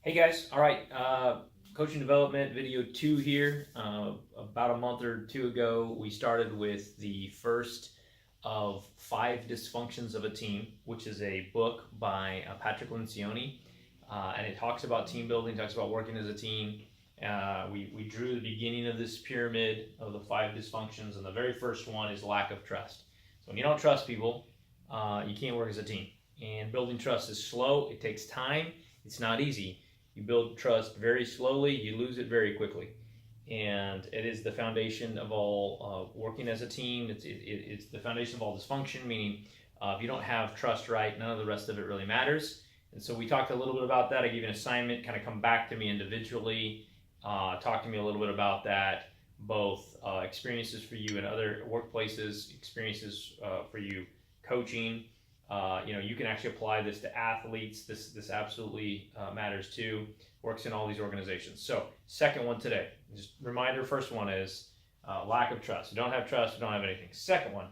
Hey guys, all right, coaching development video 2 here. About a month or two ago, we started with the first of 5 dysfunctions of a team, which is a book by Patrick Lencioni, and it talks about team building, talks about working as a team. We drew the beginning of this pyramid of the 5 dysfunctions, and the very first one is lack of trust. So when you don't trust people, you can't work as a team. And building trust is slow, it takes time, it's not easy. You build trust very slowly, you lose it very quickly. And it is the foundation of all working as a team. It's the foundation of all dysfunction, meaning if you don't have trust right, none of the rest of it really matters. And so we talked a little bit about that. I gave you an assignment, kind of come back to me individually, talk to me a little bit about that, both experiences for you in other workplaces, experiences for you coaching. You can actually apply this to athletes. This absolutely matters too. Works in all these organizations. So second one today, just reminder, first one is lack of trust. You don't have trust, you don't have anything. Second one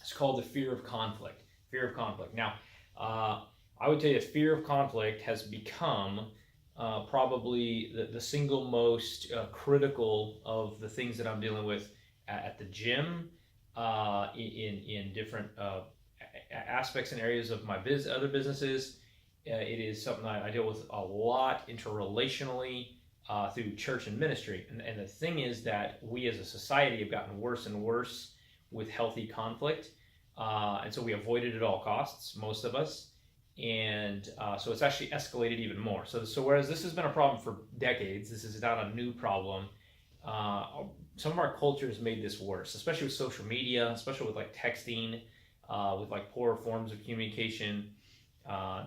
is called the fear of conflict. Fear of conflict. Now, I would tell you fear of conflict has become probably the single most critical of the things that I'm dealing with at the gym, in different aspects and areas of my other businesses. It is something I deal with a lot interrelationally through church and ministry. And the thing is that we as a society have gotten worse and worse with healthy conflict. And so we avoid it at all costs, most of us. And so it's actually escalated even more. So whereas this has been a problem for decades, this is not a new problem. Some of our culture has made this worse, especially with social media, especially with like texting, with like poor forms of communication.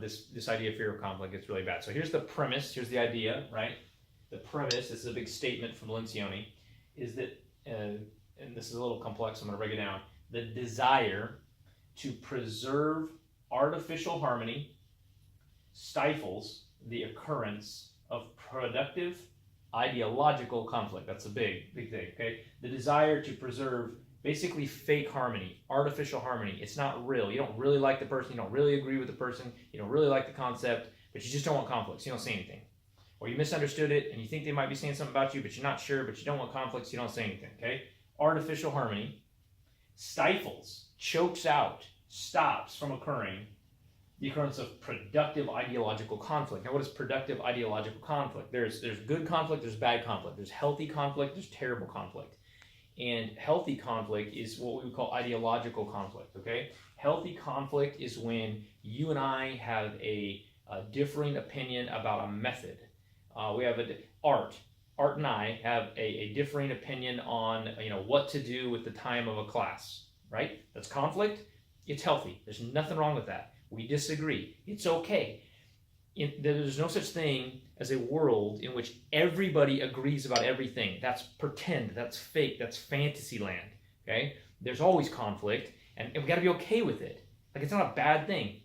This idea of fear of conflict gets really bad. So here's the premise, here's the idea, right? The premise, this is a big statement from Lincioni, is that, and this is a little complex, I'm going to break it down, the desire to preserve artificial harmony stifles the occurrence of productive ideological conflict. That's a big thing, okay? The desire to preserve basically fake harmony, artificial harmony. It's not real. You don't really like the person, you don't really agree with the person, you don't really like the concept, but you just don't want conflicts, you don't say anything. Or you misunderstood it and you think they might be saying something about you, but you're not sure, but you don't want conflicts, you don't say anything, okay? Artificial harmony stifles, chokes out, stops from occurring the occurrence of productive ideological conflict. Now, what is productive ideological conflict? There's good conflict, there's bad conflict. There's healthy conflict, there's terrible conflict. And healthy conflict is what we would call ideological conflict, okay? Healthy conflict is when you and I have a differing opinion about a method. We have Art and I have a differing opinion on what to do with the time of a class, right? That's conflict. It's healthy. There's nothing wrong with that. We disagree. It's okay. There's no such thing as a world in which everybody agrees about everything. That's pretend, that's fake, that's fantasy land, okay? There's always conflict, and we gotta be okay with it. Like, it's not a bad thing.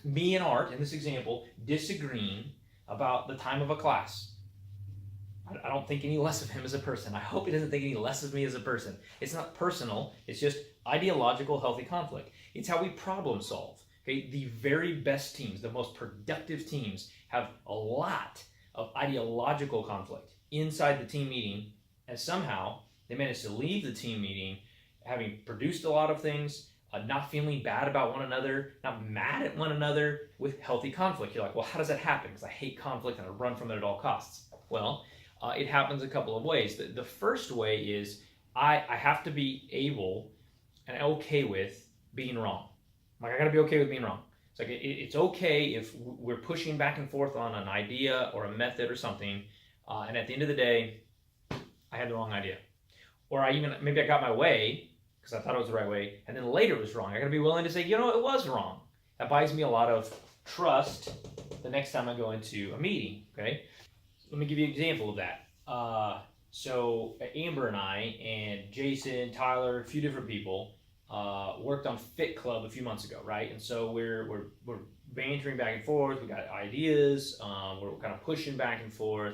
Me and Art, in this example, disagreeing about the time of a class. I don't think any less of him as a person. I hope he doesn't think any less of me as a person. It's not personal, it's just ideological, healthy conflict. It's how we problem solve. Okay, the very best teams, the most productive teams, have a lot of ideological conflict inside the team meeting, and somehow they manage to leave the team meeting having produced a lot of things, not feeling bad about one another, not mad at one another, with healthy conflict. You're like, well, how does that happen? Because I hate conflict and I run from it at all costs. Well, it happens a couple of ways. The first way is I have to be able and okay with being wrong. Like, I gotta be okay with being wrong. It's like it's okay if we're pushing back and forth on an idea or a method or something, and at the end of the day, I had the wrong idea, or maybe I got my way because I thought it was the right way, and then later it was wrong. I gotta be willing to say, it was wrong. That buys me a lot of trust the next time I go into a meeting. Okay, so let me give you an example of that. So Amber and I and Jason, Tyler, a few different people worked on Fit Club a few months ago, right? And so we're bantering back and forth. We got ideas. We're kind of pushing back and forth,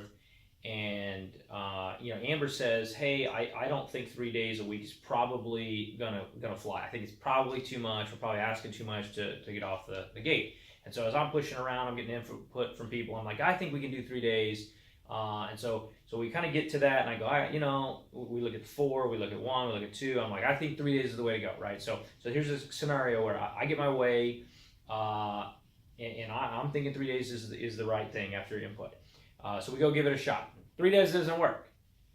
And Amber says, hey, I don't think 3 days a week is probably gonna fly. I think it's probably too much. We're probably asking too much to get off the gate. And so as I'm pushing around, I'm getting input from people. I'm like, I think we can do 3 days. And so we kind of get to that, and I go, all right, we look at 4, we look at 1, we look at 2. I'm like, I think 3 days is the way to go, right? So here's a scenario where I get my way, and I'm thinking 3 days is the right thing after input. So we go give it a shot. 3 days doesn't work,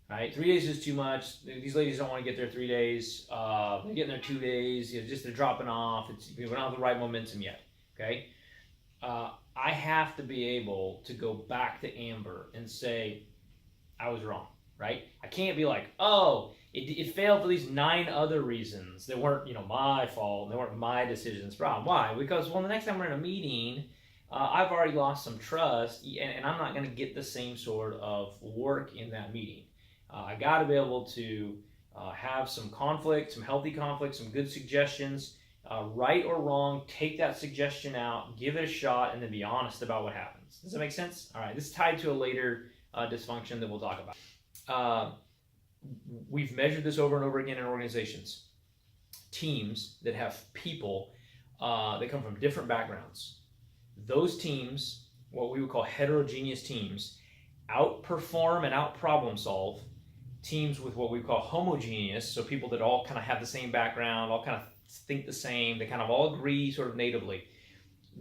right? 3 days is too much. These ladies don't want to get there 3 days. They're getting there 2 days. Just they're dropping off. We don't have the right momentum yet, okay? I have to be able to go back to Amber and say, I was wrong, right? I can't be like, oh, it failed for these 9 other reasons that weren't, my fault. They weren't my decisions. Problem. Why? Because, well, the next time we're in a meeting, I've already lost some trust, and I'm not going to get the same sort of work in that meeting. I got to be able to have some conflict, some healthy conflict, some good suggestions. Right or wrong, take that suggestion out, give it a shot, and then be honest about what happens. Does that make sense? All right, this is tied to a later dysfunction that we'll talk about. We've measured this over and over again in organizations. Teams that have people that come from different backgrounds. Those teams, what we would call heterogeneous teams, outperform and out-problem solve teams with what we call homogeneous, so people that all kind of have the same background, all kind of think the same, they kind of all agree sort of natively.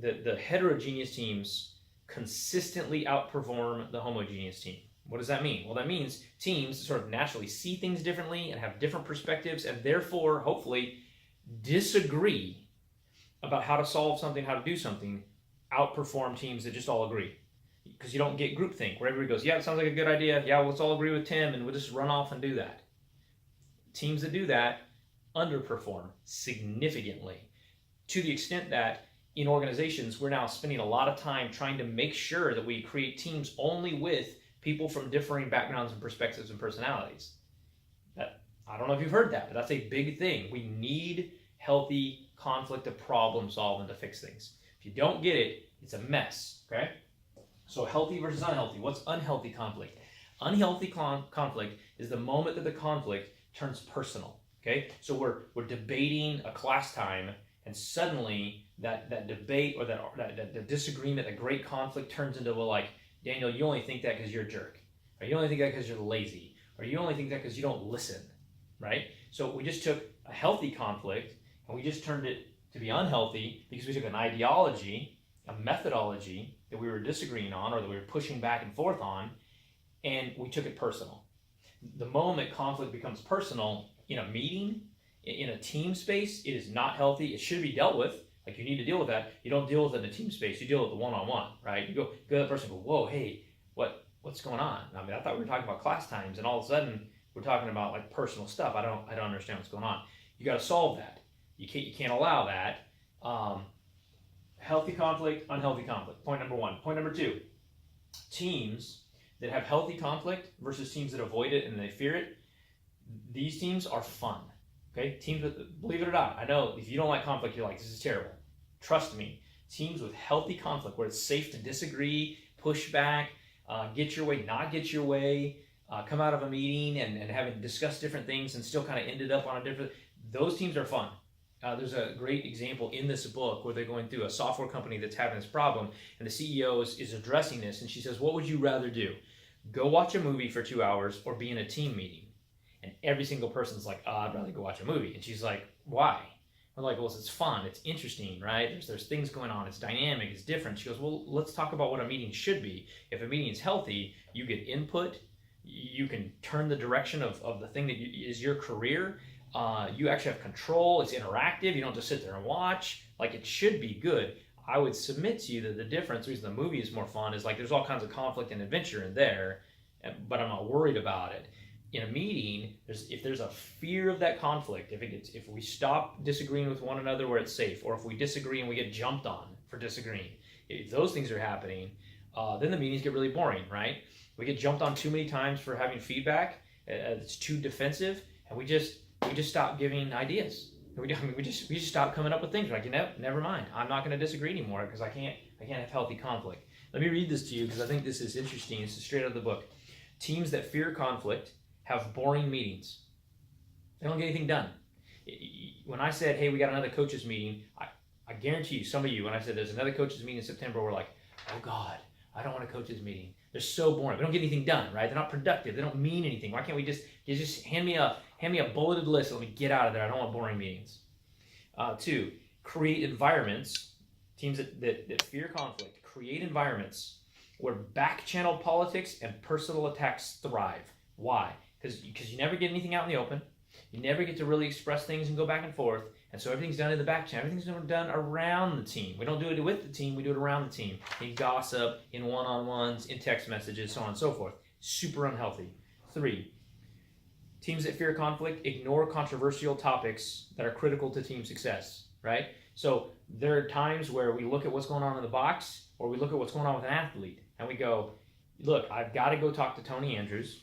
The heterogeneous teams consistently outperform the homogeneous team. What does that mean? Well, that means teams sort of naturally see things differently and have different perspectives, and therefore, hopefully, disagree about how to solve something, how to do something, outperform teams that just all agree. Because you don't get groupthink, where everybody goes, yeah, it sounds like a good idea, yeah, let's all agree with Tim, and we'll just run off and do that. Teams that do that underperform significantly, to the extent that in organizations, we're now spending a lot of time trying to make sure that we create teams only with people from differing backgrounds and perspectives and personalities. I don't know if you've heard that, but that's a big thing. We need healthy conflict to problem solve and to fix things. If you don't get it, it's a mess, okay? So healthy versus unhealthy. What's unhealthy conflict? Unhealthy conflict is the moment that the conflict turns personal. Okay, so we're debating a class time, and suddenly that debate or that disagreement, that great conflict turns into, well, like, Daniel, you only think that because you're a jerk, or you only think that because you're lazy, or you only think that because you don't listen, right? So we just took a healthy conflict and we just turned it to be unhealthy because we took an ideology, a methodology that we were disagreeing on or that we were pushing back and forth on, and we took it personal. The moment conflict becomes personal in a meeting, in a team space, it is not healthy. It should be dealt with. Like, you need to deal with that. You don't deal with it in a team space. You deal with it one-on-one, right? You go to that person and go, whoa, hey, what's going on? I mean, I thought we were talking about class times, and all of a sudden we're talking about like personal stuff. I don't understand what's going on. You got to solve that. You can't allow that. Healthy conflict, unhealthy conflict. Point number 1. Point number 2. Teams that have healthy conflict versus teams that avoid it and they fear it. These teams are fun, okay? Teams with, believe it or not, I know if you don't like conflict, you're like, this is terrible. Trust me, teams with healthy conflict, where it's safe to disagree, push back, get your way, not get your way, come out of a meeting and having discussed different things and still kind of ended up on a different, those teams are fun. There's a great example in this book where they're going through a software company that's having this problem, and the CEO is addressing this, and she says, what would you rather do? Go watch a movie for 2 hours or be in a team meeting? And every single person's like, oh, I'd rather go watch a movie. And she's like, why? I'm like, well, it's fun, it's interesting, right? There's things going on, it's dynamic, it's different. She goes, well, let's talk about what a meeting should be. If a meeting is healthy, you get input, you can turn the direction of the thing that is your career. You actually have control, it's interactive, you don't just sit there and watch. Like, it should be good. I would submit to you that the difference, the reason the movie is more fun, is like there's all kinds of conflict and adventure in there, but I'm not worried about it. In a meeting, if there's a fear of that conflict, if we stop disagreeing with one another where it's safe, or if we disagree and we get jumped on for disagreeing, if those things are happening, then the meetings get really boring, right? We get jumped on too many times for having feedback. It's too defensive, and we just stop giving ideas. We just stop coming up with things. We're like, never mind. I'm not going to disagree anymore because I can't have healthy conflict. Let me read this to you because I think this is interesting. This is straight out of the book. Teams that fear conflict have boring meetings. They don't get anything done. When I said, hey, we got another coaches meeting, I guarantee you, some of you, when I said there's another coaches meeting in September, we're like, oh God, I don't want a coaches meeting. They're so boring. We don't get anything done, right? They're not productive. They don't mean anything. Why can't we just hand me a bulleted list and let me get out of there? I don't want boring meetings. 2, create environments. Teams that fear conflict, create environments where back channel politics and personal attacks thrive. Why? Because you never get anything out in the open. You never get to really express things and go back and forth. And so everything's done in the back channel. Everything's done around the team. We don't do it with the team. We do it around the team. In gossip, in one-on-ones, in text messages, so on and so forth. Super unhealthy. 3, teams that fear conflict ignore controversial topics that are critical to team success, right? So there are times where we look at what's going on in the box, or we look at what's going on with an athlete, and we go, look, I've got to go talk to Tony Andrews.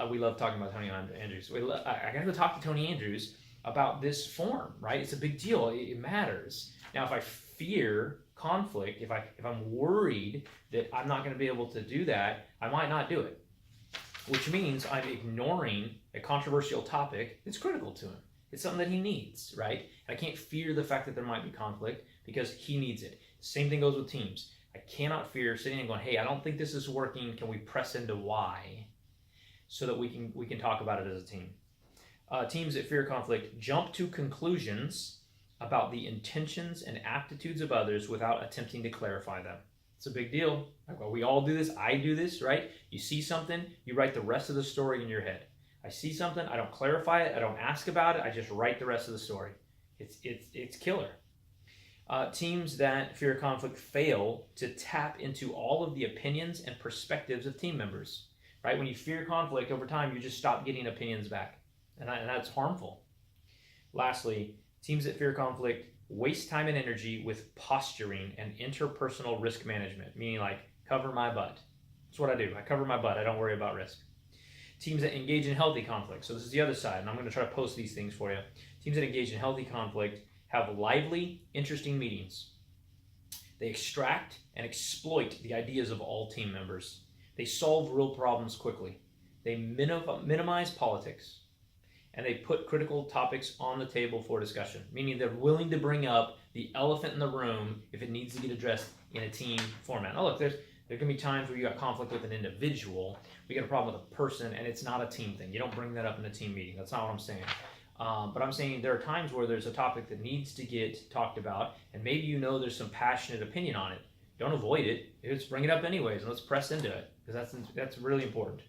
We love talking about Tony Andrews. I got to go talk to Tony Andrews about this form, right? It's a big deal. It matters. Now, if I fear conflict, if I'm worried that I'm not going to be able to do that, I might not do it, which means I'm ignoring a controversial topic that's critical to him. It's something that he needs, right? I can't fear the fact that there might be conflict because he needs it. Same thing goes with teams. I cannot fear sitting and going, hey, I don't think this is working. Can we press into why so that we can talk about it as a team? Teams that fear conflict jump to conclusions about the intentions and aptitudes of others without attempting to clarify them. It's a big deal. Well, we all do this. I do this, right? You see something, you write the rest of the story in your head. I see something, I don't clarify it, I don't ask about it, I just write the rest of the story. It's killer. Teams that fear conflict fail to tap into all of the opinions and perspectives of team members, right? When you fear conflict over time, you just stop getting opinions back, and that's harmful. Lastly, teams that fear conflict waste time and energy with posturing and interpersonal risk management, meaning like cover my butt. That's what I do. I cover my butt. I don't worry about risk. Teams that engage in healthy conflict. So this is the other side, and I'm going to try to post these things for you. Teams that engage in healthy conflict have lively, interesting meetings. They extract and exploit the ideas of all team members. They solve real problems quickly. They minimize politics. And they put critical topics on the table for discussion, meaning they're willing to bring up the elephant in the room if it needs to get addressed in a team format. Oh, look, there can be times where you got conflict with an individual, we get a problem with a person, and it's not a team thing. You don't bring that up in a team meeting. That's not what I'm saying. But I'm saying there are times where there's a topic that needs to get talked about, and maybe you know there's some passionate opinion on it. Don't avoid it. Just bring it up anyways, and let's press into it, because that's really important.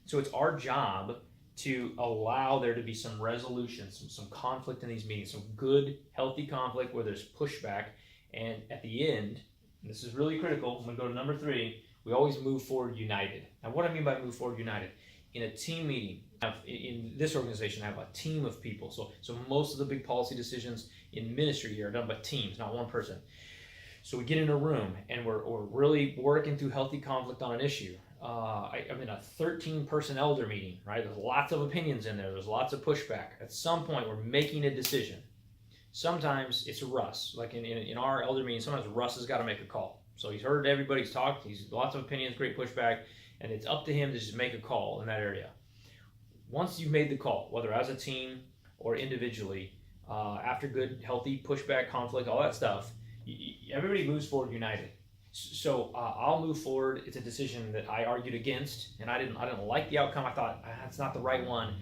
So it's our job to allow there to be some resolution, some conflict in these meetings, some good, healthy conflict where there's pushback. And at the end, and this is really critical, I'm going to go to number 3, we always move forward united. Now, what I mean by move forward united, in a team meeting, in this organization, I have a team of people. So most of the big policy decisions in ministry here are done by teams, not one person. So we get in a room and we're really working through healthy conflict on an issue. I'm in a 13-person elder meeting, right? There's lots of opinions in there. There's lots of pushback. At some point, we're making a decision. Sometimes it's Russ. Like in our elder meeting, sometimes Russ has got to make a call. So he's heard everybody's talked. He's lots of opinions, great pushback, and it's up to him to just make a call in that area. Once you've made the call, whether as a team or individually, after good, healthy pushback, conflict, all that stuff, everybody moves forward united. So I'll move forward. It's a decision that I argued against, and I didn't like the outcome. I thought that's not the right one.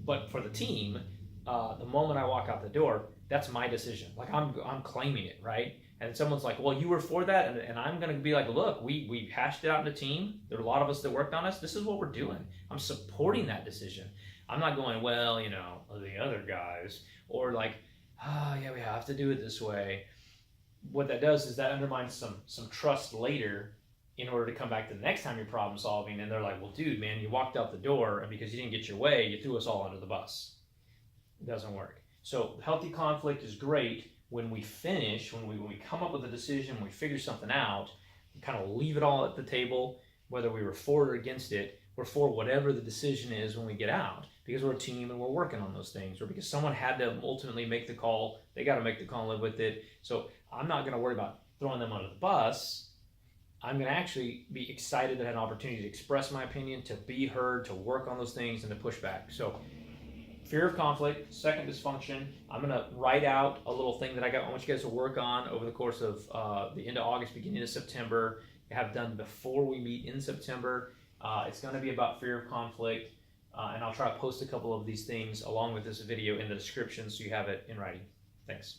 But for the team, the moment I walk out the door, that's my decision. Like I'm claiming it, right? And someone's like, "Well, you were for that," and I'm going to be like, "Look, we hashed it out in a team. There are a lot of us that worked on us. This is what we're doing. I'm supporting that decision. I'm not going, well, the other guys, or like, yeah, we have to do it this way." What that does is that undermines some trust later in order to come back to the next time you're problem solving, and they're like, well, dude, man, you walked out the door, and because you didn't get your way, you threw us all under the bus. It doesn't work. So healthy conflict is great when we finish, when we come up with a decision, when we figure something out, we kind of leave it all at the table, whether we were for or against it. We're for whatever the decision is when we get out, because we're a team and we're working on those things, or because someone had to ultimately make the call, they got to make the call and live with it. So I'm not going to worry about throwing them under the bus. I'm going to actually be excited that I had an opportunity to express my opinion, to be heard, to work on those things, and to push back. So, fear of conflict, second dysfunction. I'm going to write out a little thing that I want you guys to work on over the course of the end of August, beginning of September. Have done before we meet in September. It's going to be about fear of conflict, and I'll try to post a couple of these things along with this video in the description so you have it in writing. Thanks.